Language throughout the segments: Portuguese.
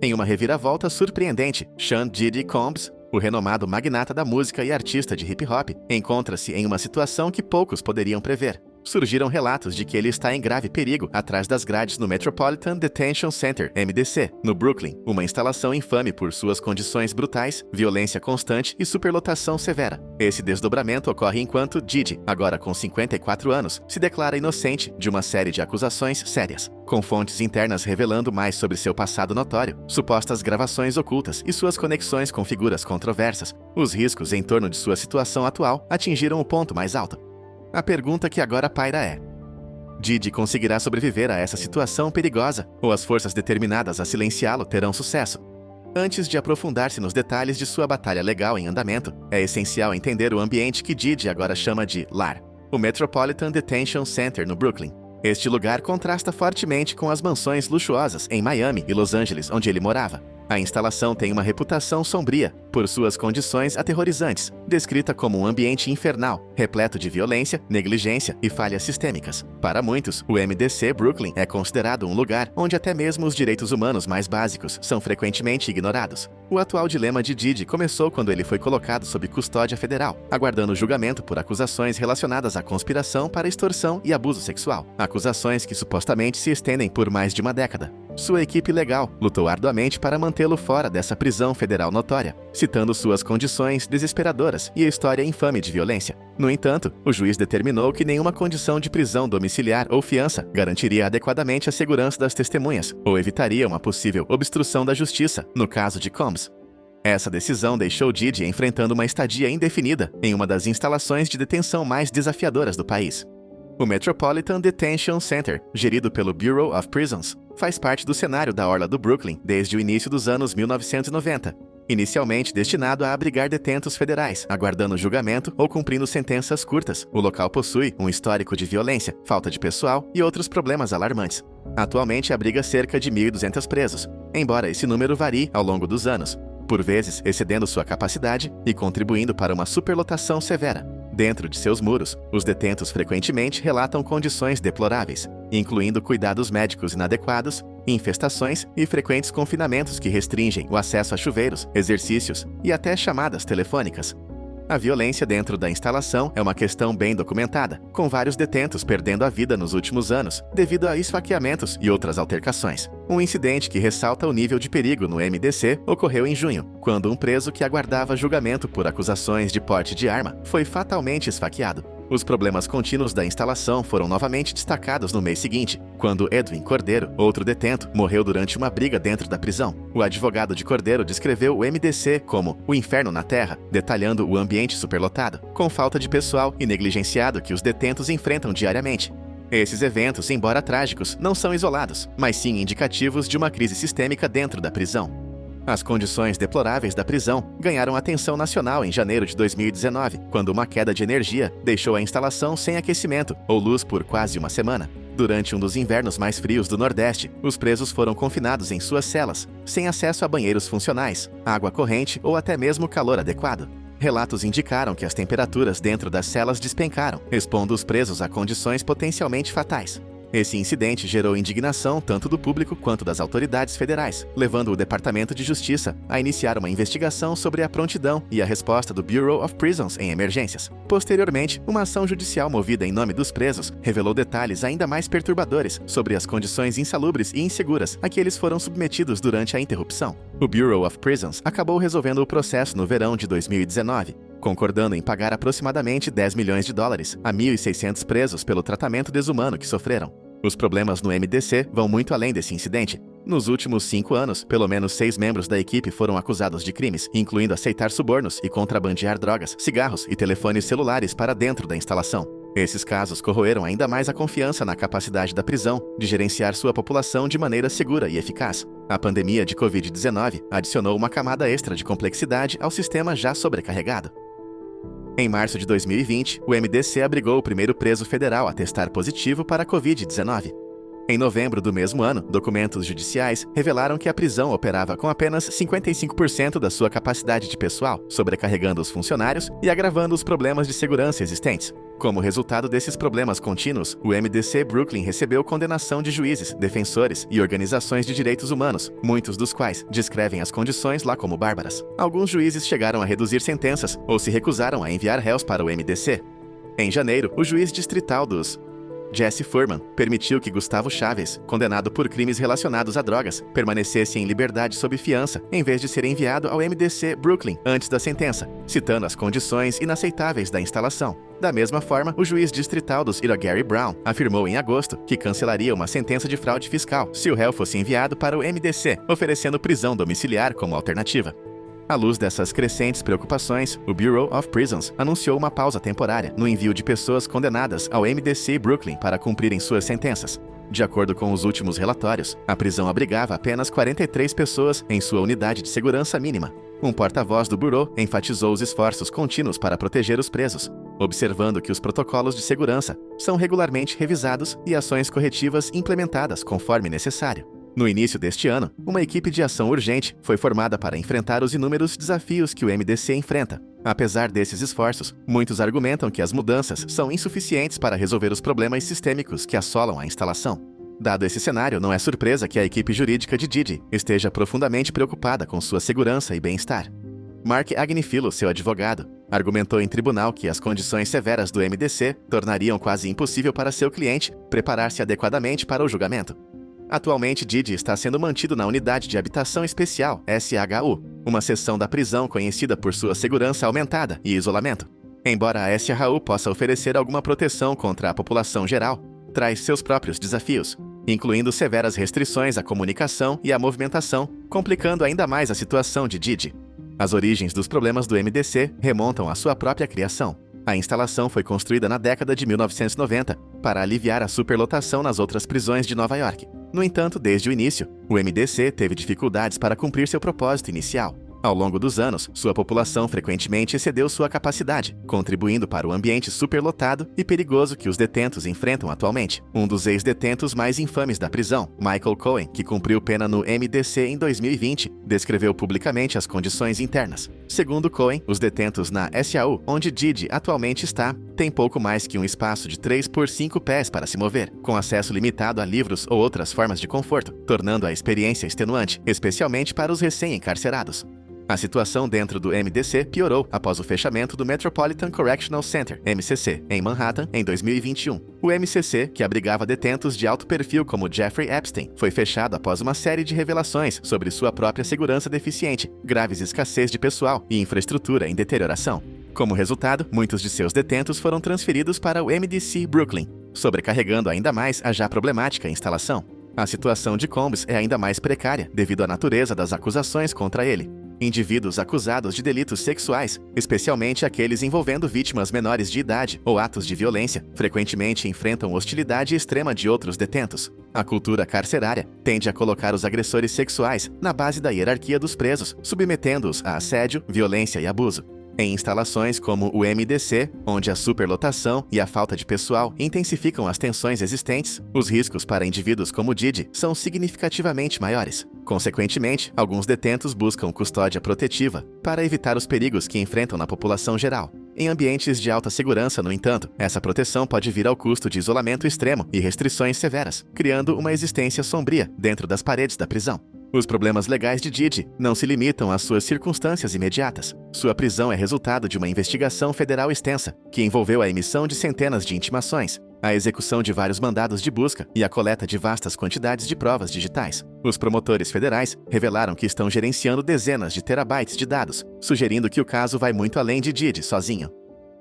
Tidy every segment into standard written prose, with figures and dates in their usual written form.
Em uma reviravolta surpreendente, Sean Diddy Combs, o renomado magnata da música e artista de hip-hop, encontra-se em uma situação que poucos poderiam prever. Surgiram relatos de que ele está em grave perigo atrás das grades no Metropolitan Detention Center, MDC, no Brooklyn, uma instalação infame por suas condições brutais, violência constante e superlotação severa. Esse desdobramento ocorre enquanto Diddy, agora com 54 anos, se declara inocente de uma série de acusações sérias, com fontes internas revelando mais sobre seu passado notório, supostas gravações ocultas e suas conexões com figuras controversas. Os riscos em torno de sua situação atual atingiram o ponto mais alto. A pergunta que agora paira é: Diddy conseguirá sobreviver a essa situação perigosa, ou as forças determinadas a silenciá-lo terão sucesso? Antes de aprofundar-se nos detalhes de sua batalha legal em andamento, é essencial entender o ambiente que Diddy agora chama de lar, o Metropolitan Detention Center no Brooklyn. Este lugar contrasta fortemente com as mansões luxuosas em Miami e Los Angeles, onde ele morava. A instalação tem uma reputação sombria por suas condições aterrorizantes, descrita como um ambiente infernal, repleto de violência, negligência e falhas sistêmicas. Para muitos, o MDC Brooklyn é considerado um lugar onde até mesmo os direitos humanos mais básicos são frequentemente ignorados. O atual dilema de Diddy começou quando ele foi colocado sob custódia federal, aguardando julgamento por acusações relacionadas à conspiração para extorsão e abuso sexual, acusações que supostamente se estendem por mais de uma década. Sua equipe legal lutou arduamente para mantê-lo fora dessa prisão federal notória, citando suas condições desesperadoras e a história infame de violência. No entanto, o juiz determinou que nenhuma condição de prisão domiciliar ou fiança garantiria adequadamente a segurança das testemunhas ou evitaria uma possível obstrução da justiça, no caso de Combs. Essa decisão deixou Diddy enfrentando uma estadia indefinida em uma das instalações de detenção mais desafiadoras do país. O Metropolitan Detention Center, gerido pelo Bureau of Prisons, faz parte do cenário da orla do Brooklyn desde o início dos anos 1990, inicialmente destinado a abrigar detentos federais, aguardando julgamento ou cumprindo sentenças curtas. O local possui um histórico de violência, falta de pessoal e outros problemas alarmantes. Atualmente abriga cerca de 1.200 presos, embora esse número varie ao longo dos anos, por vezes excedendo sua capacidade e contribuindo para uma superlotação severa. Dentro de seus muros, os detentos frequentemente relatam condições deploráveis, incluindo cuidados médicos inadequados, infestações e frequentes confinamentos que restringem o acesso a chuveiros, exercícios e até chamadas telefônicas. A violência dentro da instalação é uma questão bem documentada, com vários detentos perdendo a vida nos últimos anos devido a esfaqueamentos e outras altercações. Um incidente que ressalta o nível de perigo no MDC ocorreu em junho, quando um preso que aguardava julgamento por acusações de porte de arma foi fatalmente esfaqueado. Os problemas contínuos da instalação foram novamente destacados no mês seguinte, quando Edwin Cordeiro, outro detento, morreu durante uma briga dentro da prisão. O advogado de Cordeiro descreveu o MDC como o inferno na terra, detalhando o ambiente superlotado, com falta de pessoal e negligenciado que os detentos enfrentam diariamente. Esses eventos, embora trágicos, não são isolados, mas sim indicativos de uma crise sistêmica dentro da prisão. As condições deploráveis da prisão ganharam atenção nacional em janeiro de 2019, quando uma queda de energia deixou a instalação sem aquecimento ou luz por quase uma semana. Durante um dos invernos mais frios do Nordeste, os presos foram confinados em suas celas, sem acesso a banheiros funcionais, água corrente ou até mesmo calor adequado. Relatos indicaram que as temperaturas dentro das celas despencaram, expondo os presos a condições potencialmente fatais. Esse incidente gerou indignação tanto do público quanto das autoridades federais, levando o Departamento de Justiça a iniciar uma investigação sobre a prontidão e a resposta do Bureau of Prisons em emergências. Posteriormente, uma ação judicial movida em nome dos presos revelou detalhes ainda mais perturbadores sobre as condições insalubres e inseguras a que eles foram submetidos durante a interrupção. O Bureau of Prisons acabou resolvendo o processo no verão de 2019, concordando em pagar aproximadamente $10 milhões a 1.600 presos pelo tratamento desumano que sofreram. Os problemas no MDC vão muito além desse incidente. Nos últimos 5 anos, pelo menos 6 membros da equipe foram acusados de crimes, incluindo aceitar subornos e contrabandear drogas, cigarros e telefones celulares para dentro da instalação. Esses casos corroeram ainda mais a confiança na capacidade da prisão de gerenciar sua população de maneira segura e eficaz. A pandemia de Covid-19 adicionou uma camada extra de complexidade ao sistema já sobrecarregado. Em março de 2020, o MDC abrigou o primeiro preso federal a testar positivo para a Covid-19. Em novembro do mesmo ano, documentos judiciais revelaram que a prisão operava com apenas 55% da sua capacidade de pessoal, sobrecarregando os funcionários e agravando os problemas de segurança existentes. Como resultado desses problemas contínuos, o MDC Brooklyn recebeu condenação de juízes, defensores e organizações de direitos humanos, muitos dos quais descrevem as condições lá como bárbaras. Alguns juízes chegaram a reduzir sentenças ou se recusaram a enviar réus para o MDC. Em janeiro, o juiz distrital dos Jesse Furman permitiu que Gustavo Chaves, condenado por crimes relacionados a drogas, permanecesse em liberdade sob fiança, em vez de ser enviado ao MDC Brooklyn antes da sentença, citando as condições inaceitáveis da instalação. Da mesma forma, o juiz distrital dos Gary Brown afirmou em agosto que cancelaria uma sentença de fraude fiscal se o réu fosse enviado para o MDC, oferecendo prisão domiciliar como alternativa. À luz dessas crescentes preocupações, o Bureau of Prisons anunciou uma pausa temporária no envio de pessoas condenadas ao MDC Brooklyn para cumprirem suas sentenças. De acordo com os últimos relatórios, a prisão abrigava apenas 43 pessoas em sua unidade de segurança mínima. Um porta-voz do Bureau enfatizou os esforços contínuos para proteger os presos, observando que os protocolos de segurança são regularmente revisados e ações corretivas implementadas conforme necessário. No início deste ano, uma equipe de ação urgente foi formada para enfrentar os inúmeros desafios que o MDC enfrenta. Apesar desses esforços, muitos argumentam que as mudanças são insuficientes para resolver os problemas sistêmicos que assolam a instalação. Dado esse cenário, não é surpresa que a equipe jurídica de Didi esteja profundamente preocupada com sua segurança e bem-estar. Mark Agnifilo, seu advogado, argumentou em tribunal que as condições severas do MDC tornariam quase impossível para seu cliente preparar-se adequadamente para o julgamento. Atualmente, Didi está sendo mantido na Unidade de Habitação Especial, SHU, uma seção da prisão conhecida por sua segurança aumentada e isolamento. Embora a SHU possa oferecer alguma proteção contra a população geral, traz seus próprios desafios, incluindo severas restrições à comunicação e à movimentação, complicando ainda mais a situação de Didi. As origens dos problemas do MDC remontam à sua própria criação. A instalação foi construída na década de 1990 para aliviar a superlotação nas outras prisões de Nova York. No entanto, desde o início, o MDC teve dificuldades para cumprir seu propósito inicial. Ao longo dos anos, sua população frequentemente excedeu sua capacidade, contribuindo para o ambiente superlotado e perigoso que os detentos enfrentam atualmente. Um dos ex-detentos mais infames da prisão, Michael Cohen, que cumpriu pena no MDC em 2020, descreveu publicamente as condições internas. Segundo Cohen, os detentos na SAU, onde Didi atualmente está, têm pouco mais que um espaço de 3 por 5 pés para se mover, com acesso limitado a livros ou outras formas de conforto, tornando a experiência extenuante, especialmente para os recém-encarcerados. A situação dentro do MDC piorou após o fechamento do Metropolitan Correctional Center, MCC, em Manhattan, em 2021. O MCC, que abrigava detentos de alto perfil como Jeffrey Epstein, foi fechado após uma série de revelações sobre sua própria segurança deficiente, graves escassez de pessoal e infraestrutura em deterioração. Como resultado, muitos de seus detentos foram transferidos para o MDC Brooklyn, sobrecarregando ainda mais a já problemática instalação. A situação de Combs é ainda mais precária devido à natureza das acusações contra ele. Indivíduos acusados de delitos sexuais, especialmente aqueles envolvendo vítimas menores de idade ou atos de violência, frequentemente enfrentam hostilidade extrema de outros detentos. A cultura carcerária tende a colocar os agressores sexuais na base da hierarquia dos presos, submetendo-os a assédio, violência e abuso. Em instalações como o MDC, onde a superlotação e a falta de pessoal intensificam as tensões existentes, os riscos para indivíduos como Didi são significativamente maiores. Consequentemente, alguns detentos buscam custódia protetiva para evitar os perigos que enfrentam na população geral. Em ambientes de alta segurança, no entanto, essa proteção pode vir ao custo de isolamento extremo e restrições severas, criando uma existência sombria dentro das paredes da prisão. Os problemas legais de Didi não se limitam às suas circunstâncias imediatas. Sua prisão é resultado de uma investigação federal extensa, que envolveu a emissão de centenas de intimações, a execução de vários mandados de busca e a coleta de vastas quantidades de provas digitais. Os promotores federais revelaram que estão gerenciando dezenas de terabytes de dados, sugerindo que o caso vai muito além de Didi sozinho.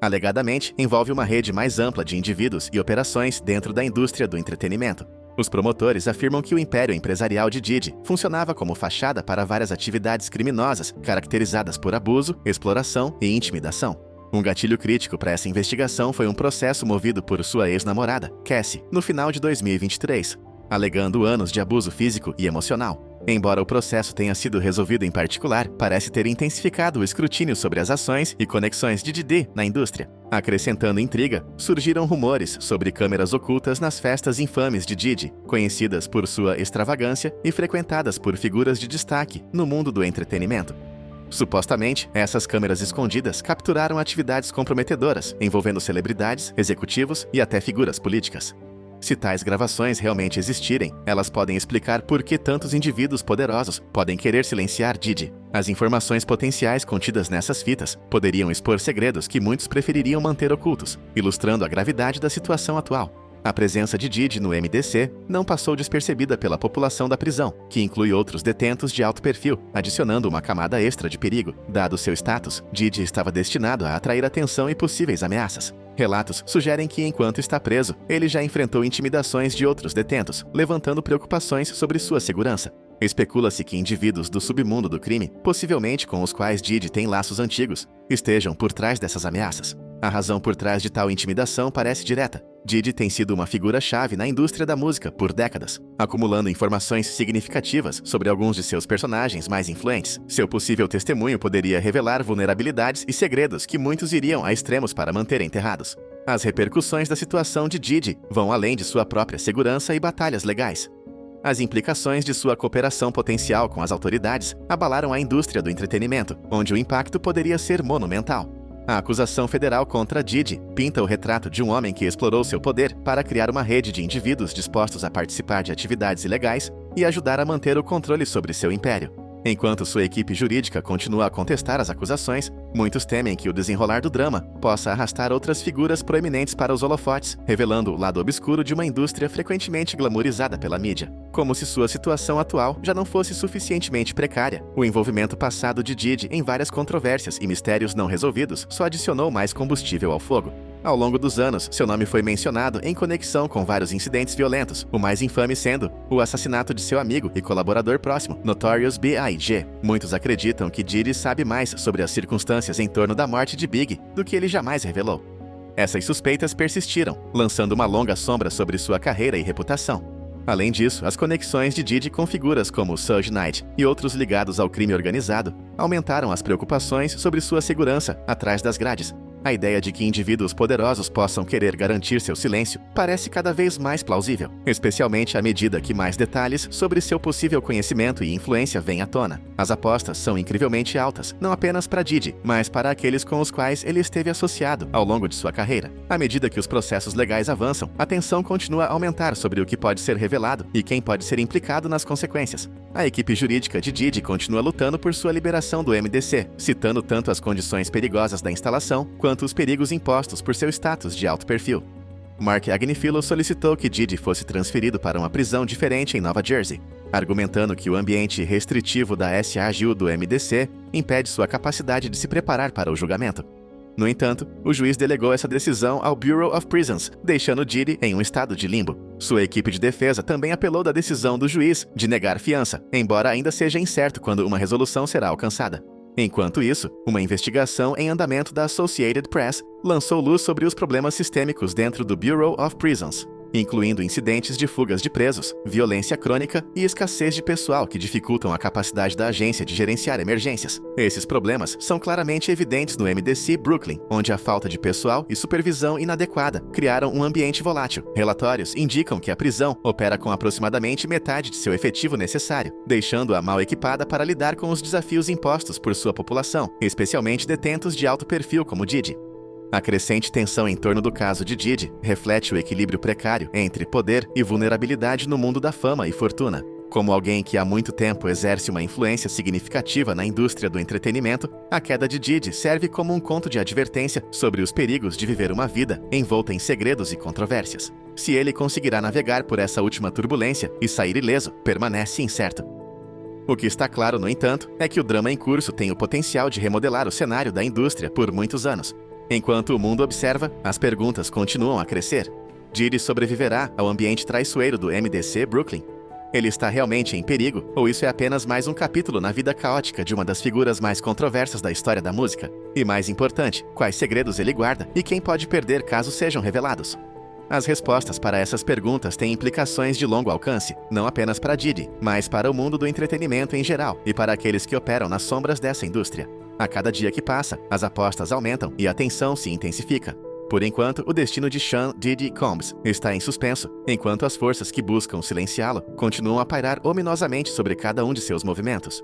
Alegadamente, envolve uma rede mais ampla de indivíduos e operações dentro da indústria do entretenimento. Os promotores afirmam que o império empresarial de Didi funcionava como fachada para várias atividades criminosas caracterizadas por abuso, exploração e intimidação. Um gatilho crítico para essa investigação foi um processo movido por sua ex-namorada, Cassie, no final de 2023, alegando anos de abuso físico e emocional. Embora o processo tenha sido resolvido em particular, parece ter intensificado o escrutínio sobre as ações e conexões de Diddy na indústria. Acrescentando intriga, surgiram rumores sobre câmeras ocultas nas festas infames de Diddy, conhecidas por sua extravagância e frequentadas por figuras de destaque no mundo do entretenimento. Supostamente, essas câmeras escondidas capturaram atividades comprometedoras envolvendo celebridades, executivos e até figuras políticas. Se tais gravações realmente existirem, elas podem explicar por que tantos indivíduos poderosos podem querer silenciar Diddy. As informações potenciais contidas nessas fitas poderiam expor segredos que muitos prefeririam manter ocultos, ilustrando a gravidade da situação atual. A presença de Diddy no MDC não passou despercebida pela população da prisão, que inclui outros detentos de alto perfil, adicionando uma camada extra de perigo. Dado seu status, Diddy estava destinado a atrair atenção e possíveis ameaças. Relatos sugerem que, enquanto está preso, ele já enfrentou intimidações de outros detentos, levantando preocupações sobre sua segurança. Especula-se que indivíduos do submundo do crime, possivelmente com os quais Diddy tem laços antigos, estejam por trás dessas ameaças. A razão por trás de tal intimidação parece direta. Diddy tem sido uma figura-chave na indústria da música por décadas, acumulando informações significativas sobre alguns de seus personagens mais influentes. Seu possível testemunho poderia revelar vulnerabilidades e segredos que muitos iriam a extremos para manter enterrados. As repercussões da situação de Diddy vão além de sua própria segurança e batalhas legais. As implicações de sua cooperação potencial com as autoridades abalaram a indústria do entretenimento, onde o impacto poderia ser monumental. A acusação federal contra Diddy pinta o retrato de um homem que explorou seu poder para criar uma rede de indivíduos dispostos a participar de atividades ilegais e ajudar a manter o controle sobre seu império. Enquanto sua equipe jurídica continua a contestar as acusações, muitos temem que o desenrolar do drama possa arrastar outras figuras proeminentes para os holofotes, revelando o lado obscuro de uma indústria frequentemente glamourizada pela mídia. Como se sua situação atual já não fosse suficientemente precária, o envolvimento passado de Diddy em várias controvérsias e mistérios não resolvidos só adicionou mais combustível ao fogo. Ao longo dos anos, seu nome foi mencionado em conexão com vários incidentes violentos, o mais infame sendo o assassinato de seu amigo e colaborador próximo, Notorious B.I.G. Muitos acreditam que Diddy sabe mais sobre as circunstâncias em torno da morte de Big do que ele jamais revelou. Essas suspeitas persistiram, lançando uma longa sombra sobre sua carreira e reputação. Além disso, as conexões de Diddy com figuras como Suge Knight e outros ligados ao crime organizado aumentaram as preocupações sobre sua segurança atrás das grades. A ideia de que indivíduos poderosos possam querer garantir seu silêncio parece cada vez mais plausível, especialmente à medida que mais detalhes sobre seu possível conhecimento e influência vêm à tona. As apostas são incrivelmente altas, não apenas para Diddy, mas para aqueles com os quais ele esteve associado ao longo de sua carreira. À medida que os processos legais avançam, a tensão continua a aumentar sobre o que pode ser revelado e quem pode ser implicado nas consequências. A equipe jurídica de Diddy continua lutando por sua liberação do MDC, citando tanto as condições perigosas da instalação quanto os perigos impostos por seu status de alto perfil. Mark Agnifilo solicitou que Diddy fosse transferido para uma prisão diferente em Nova Jersey, argumentando que o ambiente restritivo da SAGU do MDC impede sua capacidade de se preparar para o julgamento. No entanto, o juiz delegou essa decisão ao Bureau of Prisons, deixando Diddy em um estado de limbo. Sua equipe de defesa também apelou da decisão do juiz de negar fiança, embora ainda seja incerto quando uma resolução será alcançada. Enquanto isso, uma investigação em andamento da Associated Press lançou luz sobre os problemas sistêmicos dentro do Bureau of Prisons, incluindo incidentes de fugas de presos, violência crônica e escassez de pessoal que dificultam a capacidade da agência de gerenciar emergências. Esses problemas são claramente evidentes no MDC Brooklyn, onde a falta de pessoal e supervisão inadequada criaram um ambiente volátil. Relatórios indicam que a prisão opera com aproximadamente metade de seu efetivo necessário, deixando-a mal equipada para lidar com os desafios impostos por sua população, especialmente detentos de alto perfil como Diddy. A crescente tensão em torno do caso de Diddy reflete o equilíbrio precário entre poder e vulnerabilidade no mundo da fama e fortuna. Como alguém que há muito tempo exerce uma influência significativa na indústria do entretenimento, a queda de Diddy serve como um conto de advertência sobre os perigos de viver uma vida envolta em segredos e controvérsias. Se ele conseguirá navegar por essa última turbulência e sair ileso, permanece incerto. O que está claro, no entanto, é que o drama em curso tem o potencial de remodelar o cenário da indústria por muitos anos. Enquanto o mundo observa, as perguntas continuam a crescer. Diddy sobreviverá ao ambiente traiçoeiro do MDC Brooklyn? Ele está realmente em perigo, ou isso é apenas mais um capítulo na vida caótica de uma das figuras mais controversas da história da música? E mais importante, quais segredos ele guarda e quem pode perder caso sejam revelados? As respostas para essas perguntas têm implicações de longo alcance, não apenas para Diddy, mas para o mundo do entretenimento em geral e para aqueles que operam nas sombras dessa indústria. A cada dia que passa, as apostas aumentam e a tensão se intensifica. Por enquanto, o destino de Sean Diddy Combs está em suspenso, enquanto as forças que buscam silenciá-lo continuam a pairar ominosamente sobre cada um de seus movimentos.